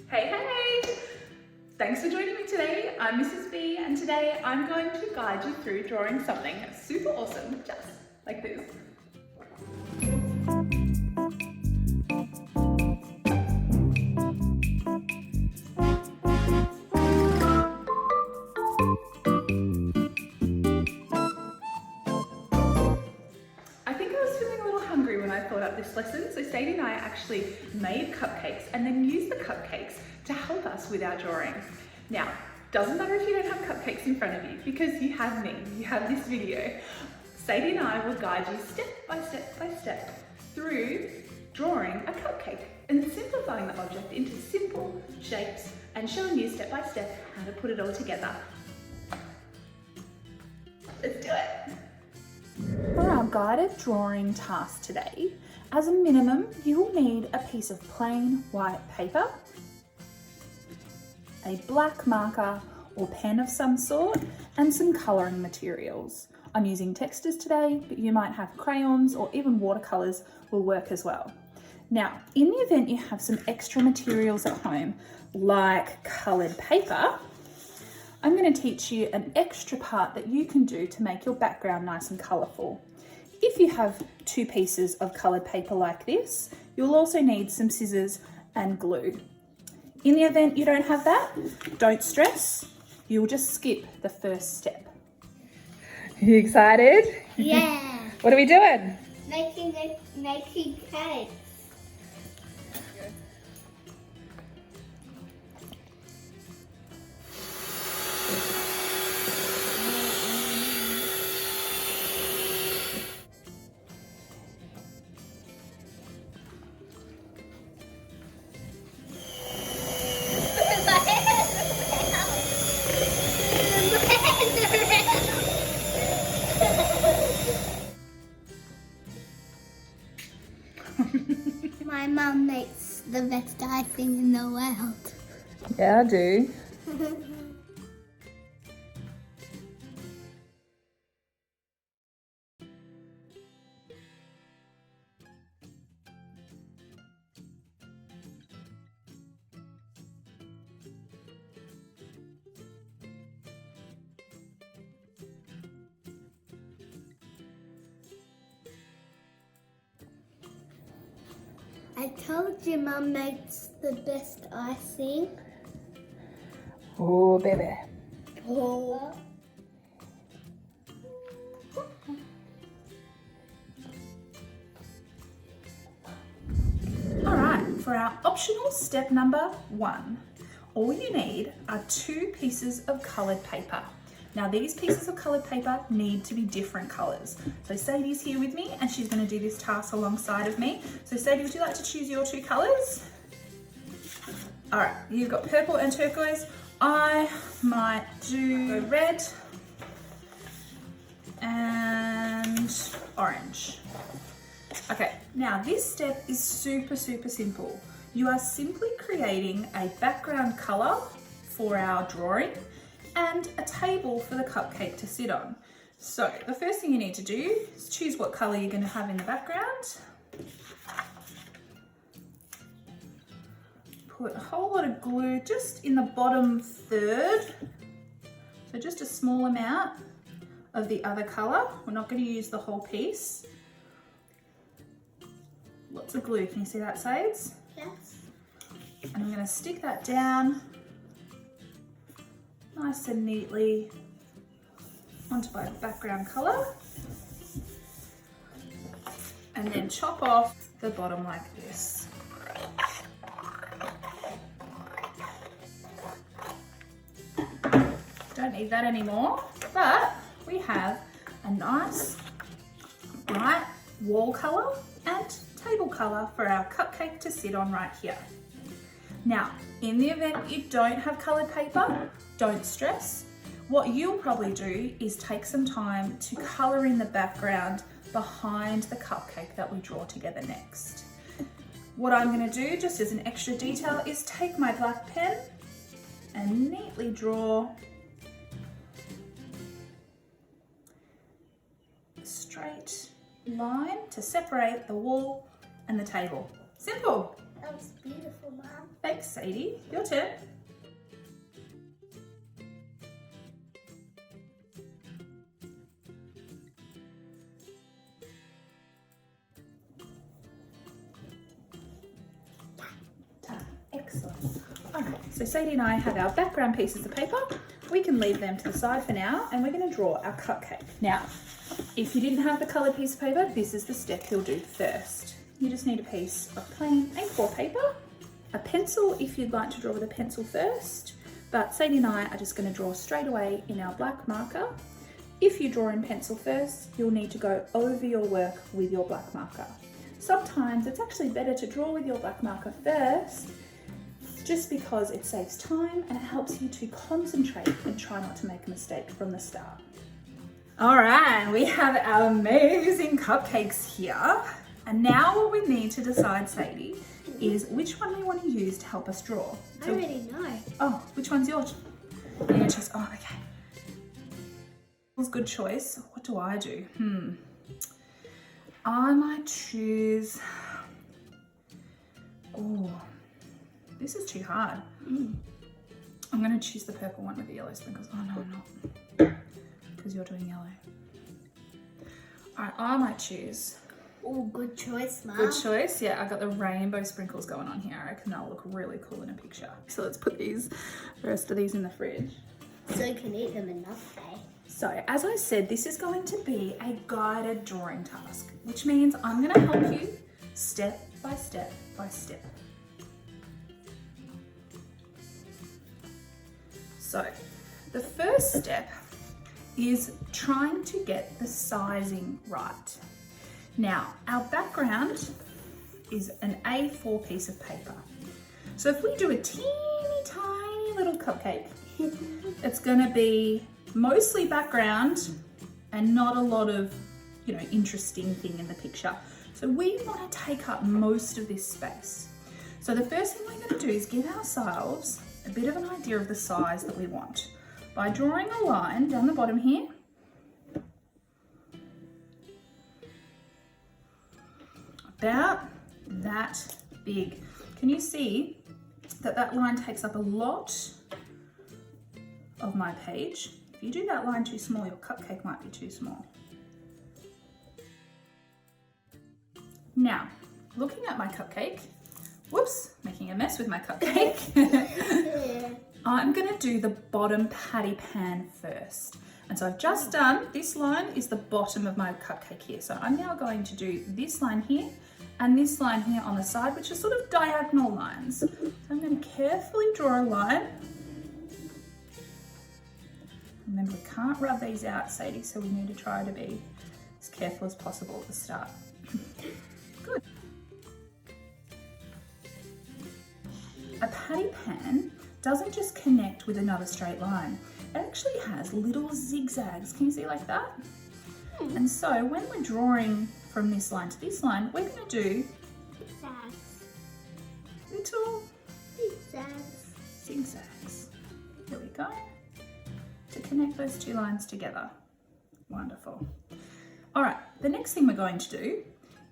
Hey, hey! Thanks for joining me today. I'm Mrs. B, and today I'm going to guide you through drawing something super awesome, just like this. I think I was feeling a little hungry when I thought up this lesson, so Sadie and I actually made cupcakes and then used the cupcakes to help us with our drawing. Now, doesn't matter if you don't have cupcakes in front of you, because you have me, you have this video. Sadie and I will guide you step by step by step through drawing a cupcake and simplifying the object into simple shapes and showing you step by step how to put it all together. Let's do it! For our guided drawing task today, as a minimum, you will need a piece of plain white paper, a black marker or pen of some sort, and some colouring materials. I'm using textures today, but you might have crayons or even watercolours will work as well. Now, in the event you have some extra materials at home, like coloured paper, I'm going to teach you an extra part that you can do to make your background nice and colourful. If you have two pieces of coloured paper like this, you'll also need some scissors and glue. In the event you don't have that, don't stress, you'll just skip the first step. Are you excited? Yeah. What are we doing? Making cakes. My mum makes the best icing in the world. Yeah, I do. I told you Mum makes the best icing. Oh, baby. Oh. All right, for our optional step number 1, all you need are 2 pieces of coloured paper. Now these pieces of coloured paper need to be different colours. So Sadie's here with me and she's going to do this task alongside of me. So Sadie, would you like to choose your 2 colours? All right, you've got purple and turquoise. I might do red and orange. Okay, now this step is super simple. You are simply creating a background colour for our drawing and a table for the cupcake to sit on. So the first thing you need to do is choose what colour you're going to have in the background. Put a whole lot of glue just in the bottom third. So just a small amount of the other colour. We're not going to use the whole piece. Lots of glue, can you see that, Sades? Yes. And I'm going to stick that down nice and neatly onto my background colour, and then chop off the bottom like this. Don't need that anymore, but we have a nice bright wall colour and table colour for our cupcake to sit on right here. Now, in the event you don't have coloured paper, don't stress. What you'll probably do is take some time to colour in the background behind the cupcake that we draw together next. What I'm going to do, just as an extra detail, is take my black pen and neatly draw a straight line to separate the wall and the table. Simple! That was beautiful, Mum. Thanks, Sadie. Your turn. Excellent. Alright, so Sadie and I have our background pieces of paper. We can leave them to the side for now, and we're going to draw our cupcake. Now, if you didn't have the coloured piece of paper, this is the step you'll do first. You just need a piece of plain A4 paper, a pencil if you'd like to draw with a pencil first, but Sadie and I are just going to draw straight away in our black marker. If you draw in pencil first, you'll need to go over your work with your black marker. Sometimes it's actually better to draw with your black marker first, just because it saves time and it helps you to concentrate and try not to make a mistake from the start. All right, we have our amazing cupcakes here. And now what we need to decide, Sadie, is which one we want to use to help us draw. I already know. Oh, which one's yours? You're gonna choose, oh, okay. That was a good choice. What do I do? I might choose, oh, this is too hard. I'm going to choose the purple one with the yellow sprinkles. Oh, no, I'm not. Because you're doing yellow. All right, I might choose. Oh, good choice, Mum. Good choice. Yeah, I got the rainbow sprinkles going on here. I reckon that'll look really cool in a picture. So let's put the rest of these in the fridge. So you can eat them enough, eh? So, as I said, this is going to be a guided drawing task, which means I'm going to help you step by step by step. So, the first step is trying to get the sizing right. Now, our background is an A4 piece of paper. So if we do a teeny tiny little cupcake, it's going to be mostly background and not a lot of, interesting thing in the picture. So we want to take up most of this space. So the first thing we're going to do is give ourselves a bit of an idea of the size that we want by drawing a line down the bottom here. About that big. Can you see that that line takes up a lot of my page? If you do that line too small, your cupcake might be too small. Now, looking at my cupcake, whoops, making a mess with my cupcake. I'm going to do the bottom patty pan first. And so I've just done, this line is the bottom of my cupcake here. So I'm now going to do this line here and this line here on the side, which are sort of diagonal lines. So I'm going to carefully draw a line. Remember, we can't rub these out, Sadie, so we need to try to be as careful as possible at the start. Good. A patty pan doesn't just connect with another straight line. It actually has little zigzags. Can you see like that? And so when we're drawing from this line to this line, we're going to do little zigzags. There we go. To connect those two lines together. Wonderful. All right, the next thing we're going to do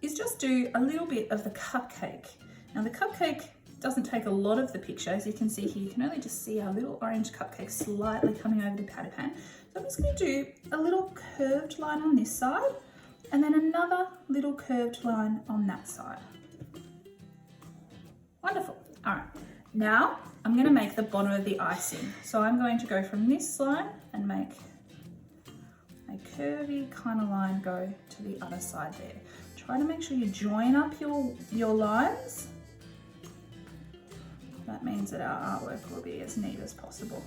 is just do a little bit of the cupcake. Now the cupcake doesn't take a lot of the picture. As you can see here, you can only just see our little orange cupcake slightly coming over the patty pan. So I'm just going to do a little curved line on this side and then another little curved line on that side. Wonderful. All right, now I'm going to make the bottom of the icing. So I'm going to go from this line and make a curvy kind of line go to the other side there. Try to make sure you join up your lines. That means that our artwork will be as neat as possible.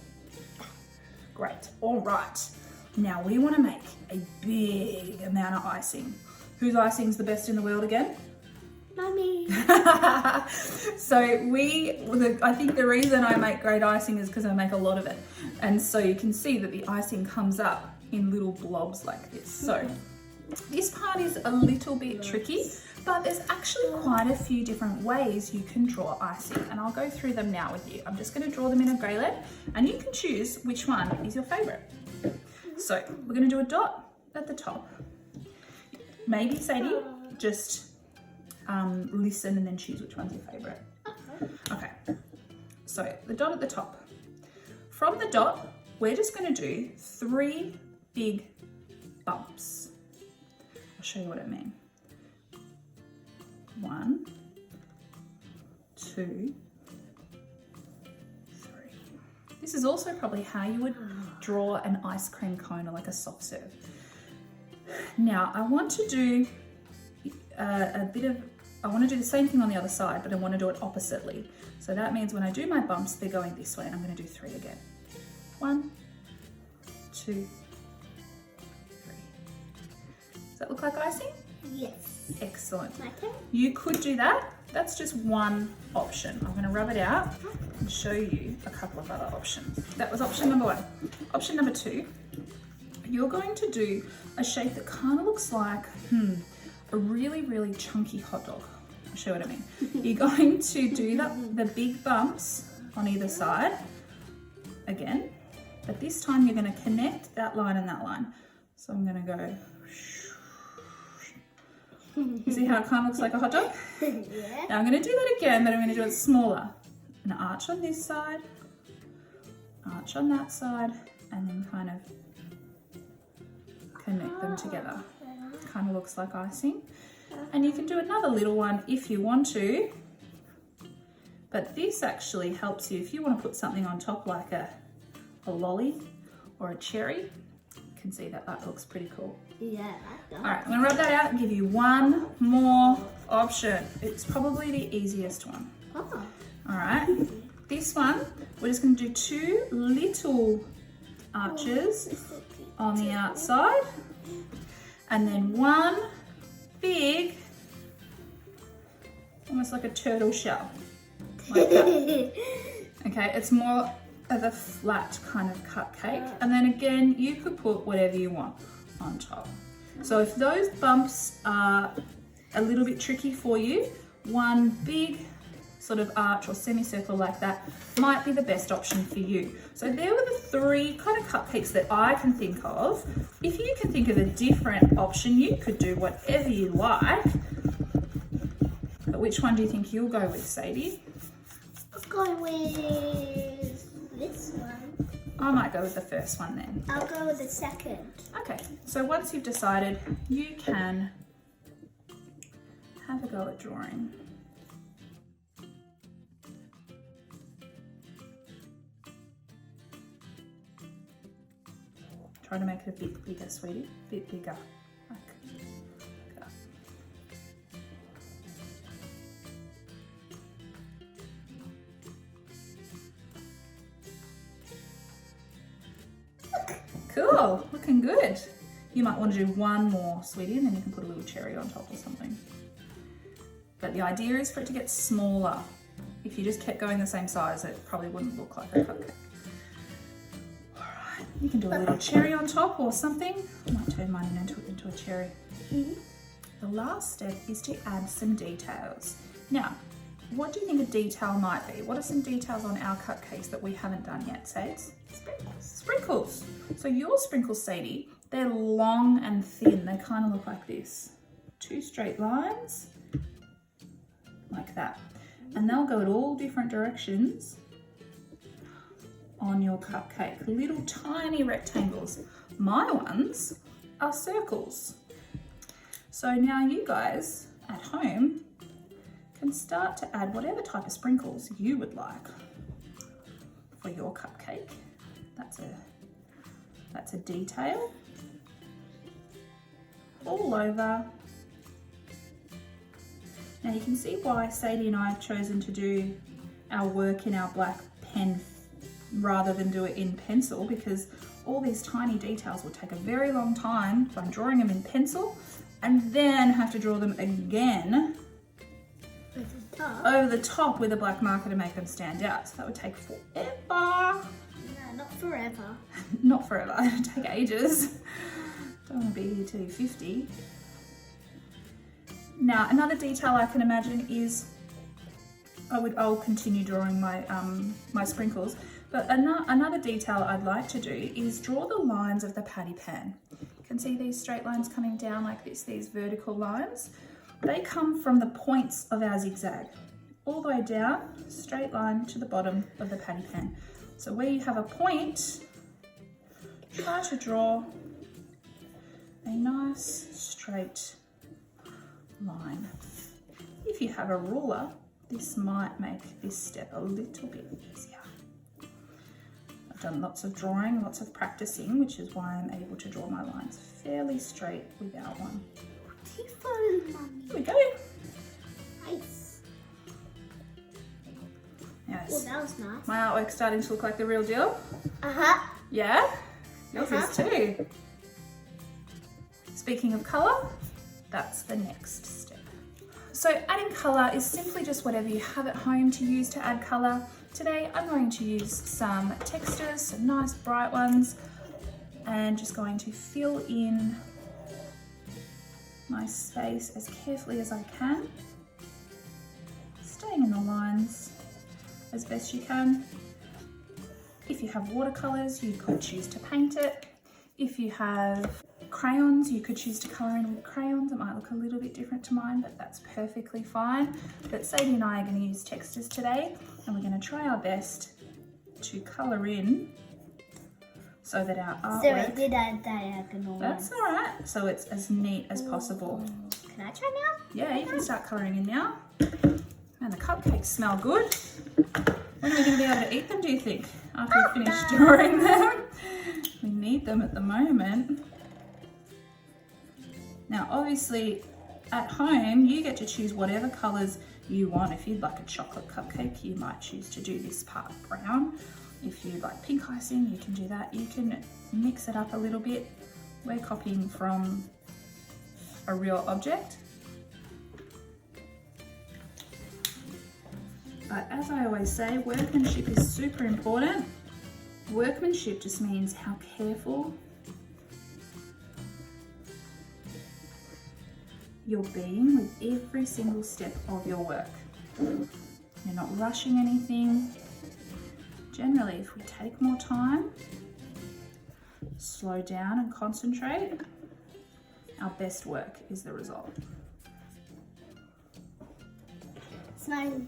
Great, all right. Now we want to make a big amount of icing. Whose icing's the best in the world again? Mummy. So I think the reason I make great icing is because I make a lot of it. And so you can see that the icing comes up in little blobs like this. So this part is a little bit tricky, but there's actually quite a few different ways you can draw icing, and I'll go through them now with you. I'm just going to draw them in a grey lead, and you can choose which one is your favourite. So we're going to do a dot at the top. Maybe, Sadie, just listen and then choose which one's your favourite. Okay, so the dot at the top. From the dot, we're just going to do 3 big bumps. I'll show you what I mean. 1, 2, 3. This is also probably how you would draw an ice cream cone or like a soft serve. Now I want to do I want to do the same thing on the other side, but I want to do it oppositely. So that means when I do my bumps, they're going this way, and I'm going to do 3 again. 1, 2, 3. Does that look like icing? Yes. Excellent. My turn? You could do that. That's just one option. I'm going to rub it out and show you a couple of other options. That was option number 1. Option number 2, you're going to do a shape that kind of looks like a really, really chunky hot dog. I'll show you what I mean. You're going to do the big bumps on either side again, but this time you're going to connect that line and that line. So I'm going to go. You see how it kind of looks like a hot dog? Yeah. Now I'm going to do that again, but I'm going to do it smaller. An arch on this side, arch on that side, and then kind of connect them together. Kind of looks like icing. And you can do another little one if you want to, but this actually helps you if you want to put something on top like a lolly or a cherry. You can see that looks pretty cool. Yeah, that does. All right, I'm going to rub that out and give you one more option. It's probably the easiest one. Oh. All right, this one, we're just going to do 2 little arches on the outside, and then 1 big, almost like a turtle shell, like that. Okay, it's more of a flat kind of cupcake, and then again, you could put whatever you want on top. So if those bumps are a little bit tricky for you, 1 big sort of arch or semicircle like that might be the best option for you. So there were the 3 kind of cupcakes that I can think of. If you can think of a different option, you could do whatever you like. But which one do you think you'll go with, Sadie? I'll go with this one. I might go with the first one then. I'll go with the second. Okay, so once you've decided, you can have a go at drawing. Try to make it a bit bigger, sweetie. A bit bigger. Like that. Cool, looking good. You might want to do one more, sweetie, and then you can put a little cherry on top or something. But the idea is for it to get smaller. If you just kept going the same size, it probably wouldn't look like a cupcake. You can do a little cherry on top or something. I might turn mine into a cherry. The last step is to add some details. Now, what do you think a detail might be? What are some details on our cupcakes that we haven't done yet, Sades? Sprinkles. Sprinkles. So your sprinkles, Sadie, they're long and thin. They kind of look like this. 2 straight lines, like that. And they'll go at all different directions on your cupcake, little tiny rectangles. My ones are circles. So now you guys at home can start to add whatever type of sprinkles you would like for your cupcake. That's a detail all over. Now you can see why Sadie and I have chosen to do our work in our black pen rather than do it in pencil, because all these tiny details will take a very long time by drawing them in pencil and then have to draw them again over the top with a black marker to make them stand out. So that would take forever. No, not forever. Not forever, it would take ages. Don't want to be here till you're 50. Now, another detail I can imagine is, I'll continue drawing my my sprinkles, but another detail I'd like to do is draw the lines of the patty pan. You can see these straight lines coming down like this, these vertical lines. They come from the points of our zigzag, all the way down, straight line to the bottom of the patty pan. So where you have a point, try to draw a nice straight line. If you have a ruler, this might make this step a little bit easier. I've done lots of drawing, lots of practicing, which is why I'm able to draw my lines fairly straight without one. Here we go. Nice. Yes. Oh, that was nice. My artwork's starting to look like the real deal. Uh-huh. Yeah? Yours is too. Speaking of colour, that's the next step. So adding colour is simply just whatever you have at home to use to add colour. Today I'm going to use some textures, some nice bright ones, and just going to fill in my space as carefully as I can, staying in the lines as best you can. If you have watercolours, you could choose to paint it. If you have crayons, you could choose to colour in with crayons. It might look a little bit different to mine, but that's perfectly fine. But Sadie and I are going to use textures today, and we're going to try our best to colour in so that our artwork... Sorry, did I diagonal? That's all right. So it's as neat as possible. Can I try now? Yeah, you can start colouring in now. And the cupcakes smell good. When are we going to be able to eat them, do you think? After we finish drawing them? We need them at the moment. Now, obviously, at home, you get to choose whatever colours you want. If you'd like a chocolate cupcake, you might choose to do this part brown. If you like pink icing, you can do that. You can mix it up a little bit. We're copying from a real object. But as I always say, workmanship is super important. Workmanship just means how careful you're being with every single step of your work. You're not rushing anything. Generally, if we take more time, slow down and concentrate, our best work is the result. Smile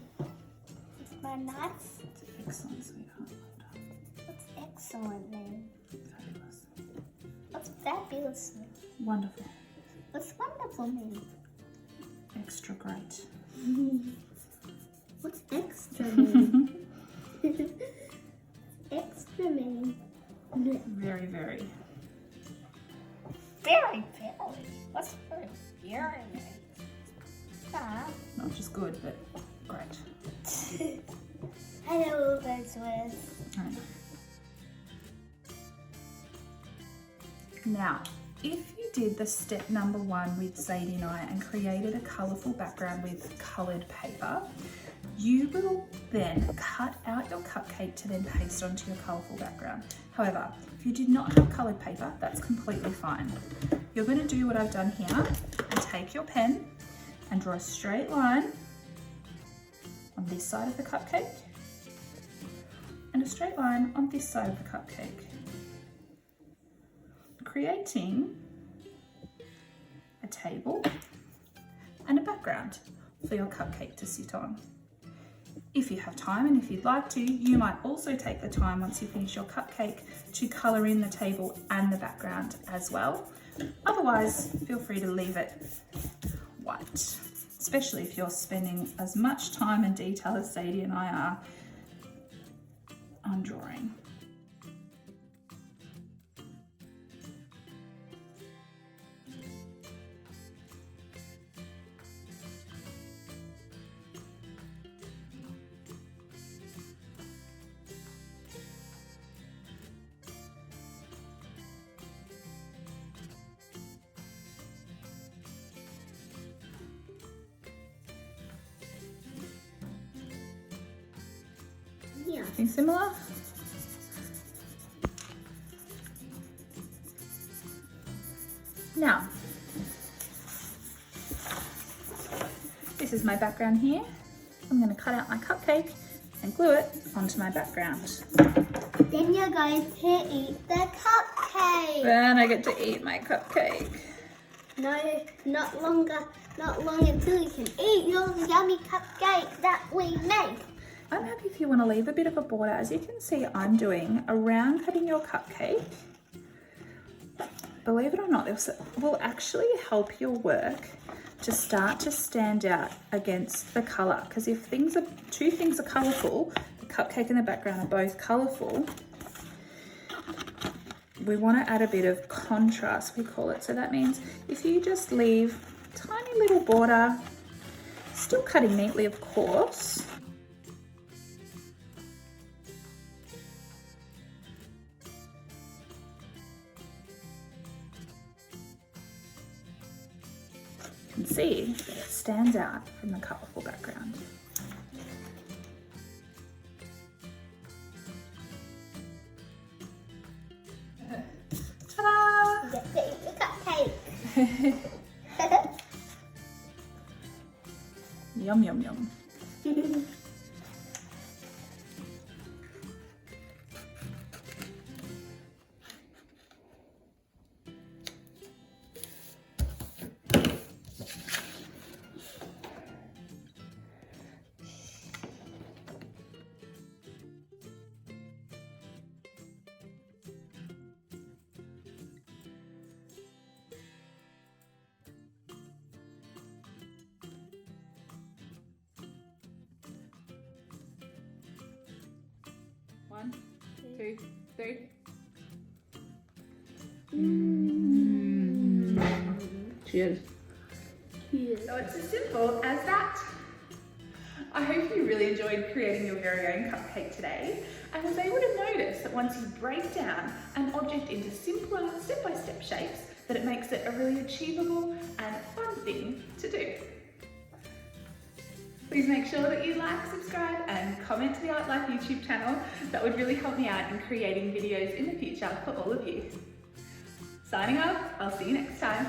nice. Excellent, sweetheart. What's excellent mean? Fabulous. What's fabulous mean? Wonderful. What's wonderful mean? Extra great. What's extra mean? Extra mean. Very, very. Very, very. What's very, very mean? Not just good, but great. I know all those words. I know. Now, if you did the step number 1 with Sadie and I and created a colourful background with coloured paper, you will then cut out your cupcake to then paste onto your colourful background. However, if you did not have coloured paper, that's completely fine. You're going to do what I've done here and take your pen and draw a straight line on this side of the cupcake and a straight line on this side of the cupcake, creating a table and a background for your cupcake to sit on. If you have time and if you'd like to, you might also take the time once you finish your cupcake to colour in the table and the background as well. Otherwise, feel free to leave it white, especially if you're spending as much time and detail as Sadie and I are on drawing. Yeah. Something similar? Now, this is my background here. I'm going to cut out my cupcake and glue it onto my background. Then you're going to eat the cupcake. Then I get to eat my cupcake. No, not longer. Not long until you can eat your yummy cupcake that we make. I'm happy if you want to leave a bit of a border. As you can see, I'm doing around cutting your cupcake. Believe it or not, this will actually help your work to start to stand out against the colour. Because if two things are colourful, the cupcake and the background are both colourful, we want to add a bit of contrast, we call it. So that means if you just leave a tiny little border, still cutting neatly, of course. You can see that it stands out from the colourful background. Ta-da! Get to eat the cupcake. Yum, yum, yum. One, two, three. Cheers. Cheers. So it's as simple as that. I hope you really enjoyed creating your very own cupcake today and was able to notice that once you break down an object into simpler step-by-step shapes, that it makes it a really achievable and fun thing to do. Please make sure that you like, subscribe and comment to the ArtLife YouTube channel. That would really help me out in creating videos in the future for all of you. Signing off, I'll see you next time.